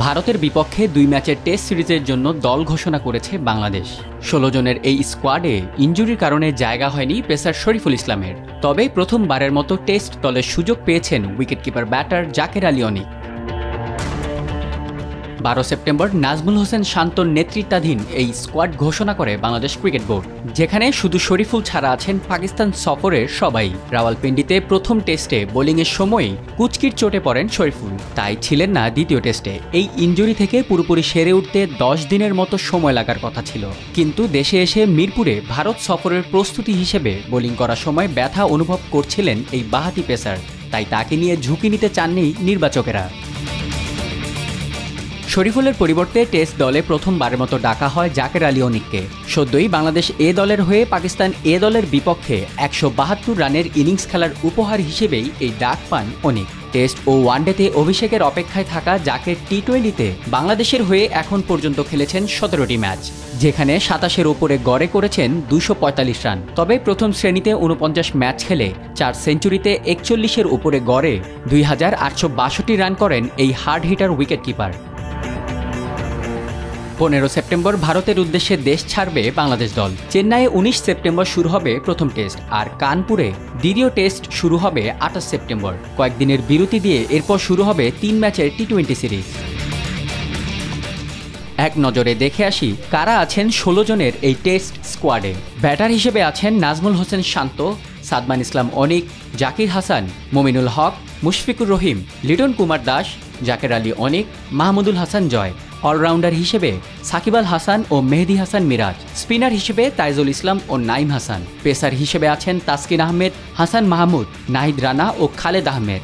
ভারতের বিপক্ষে 2 ম্যাচের টেস্ট সিরিজের জন্য দল ঘোষণা করেছে বাংলাদেশ। 16 জনের এই স্কোয়াডে ইনজুরির কারণে জায়গা হয়নি পেসার শরীফুল ইসলামের। তবে প্রথমবারের মতো টেস্ট দলের সুযোগ পেয়েছেন উইকেটকিপার ব্যাটার জাকের আলী অনিক। 12 সেপ্টেম্বর নাজমুল হোসেন শান্তর নেতৃত্বাধীন এই স্কোয়াড ঘোষণা করে বাংলাদেশ ক্রিকেট বোর্ড, যেখানে শুধু শরীফুল ছাড়া আছেন পাকিস্তান সফরের সবাই। রাওয়ালপিন্ডিতে প্রথম টেস্টে বোলিংয়ের সময় কুচকির চোটে পড়েন শরীফুল, তাই ছিলেন না দ্বিতীয় টেস্টে। এই ইনজুরি থেকে পুরোপুরি সেরে উঠতে 10 দিনের মতো সময় লাগার কথা ছিল, কিন্তু দেশে এসে মিরপুরে ভারত সফরের প্রস্তুতি হিসেবে বোলিং করার সময় ব্যথা অনুভব করছিলেন এই বাঁহাতি পেসার, তাই তাকে নিয়ে ঝুঁকি নিতে চাননি নির্বাচকেরা। শরীফুলের পরিবর্তে টেস্ট দলে প্রথমবারের মতো ডাকা হয় জাকের আলী অনিককে। সদ্যই বাংলাদেশ এ দলের হয়ে পাকিস্তান এ দলের বিপক্ষে 172 রানের ইনিংস খেলার উপহার হিসেবেই এই ডাক পান অনিক। টেস্ট ও ওয়ানডেতে অভিষেকের অপেক্ষায় থাকা জাকের টি-20তে বাংলাদেশের হয়ে এখন পর্যন্ত খেলেছেন 17টি ম্যাচ, যেখানে 27-এর ওপরে গড়ে করেছেন 245 রান। তবে প্রথম শ্রেণীতে 49 ম্যাচ খেলে 4 সেঞ্চুরিতে 41-এর ওপরে গড়ে 2862 রান করেন এই হার্ড হিটার উইকেটকিপার। 15 সেপ্টেম্বর ভারতের উদ্দেশ্যে দেশ ছাড়বে বাংলাদেশ দল। চেন্নাইয়ে 19 সেপ্টেম্বর শুরু হবে প্রথম টেস্ট, আর কানপুরে দ্বিতীয় টেস্ট শুরু হবে 28 সেপ্টেম্বর। কয়েকদিনের বিরতি দিয়ে এরপর শুরু হবে 3 ম্যাচের টি-20 সিরিজ। এক নজরে দেখে আসি কারা আছেন 16 জনের এই টেস্ট স্কোয়াডে। ব্যাটার হিসেবে আছেন নাজমুল হোসেন শান্ত, সাদমান ইসলাম অনিক, জাকির হাসান, মুমিনুল হক, মুশফিকুর রহিম, লিটন কুমার দাস, জাকের আলী অনিক, মাহমুদুল হাসান জয়। অলরাউন্ডার হিসেবে সাকিব আল হাসান ও মেহেদি হাসান মিরাজ। স্পিনার হিসেবে তাইজুল ইসলাম ও নাইম হাসান। পেসার হিসেবে আছেন তাসকিন আহমেদ, হাসান মাহমুদ, নাহিদ রানা ও খালেদ আহমেদ।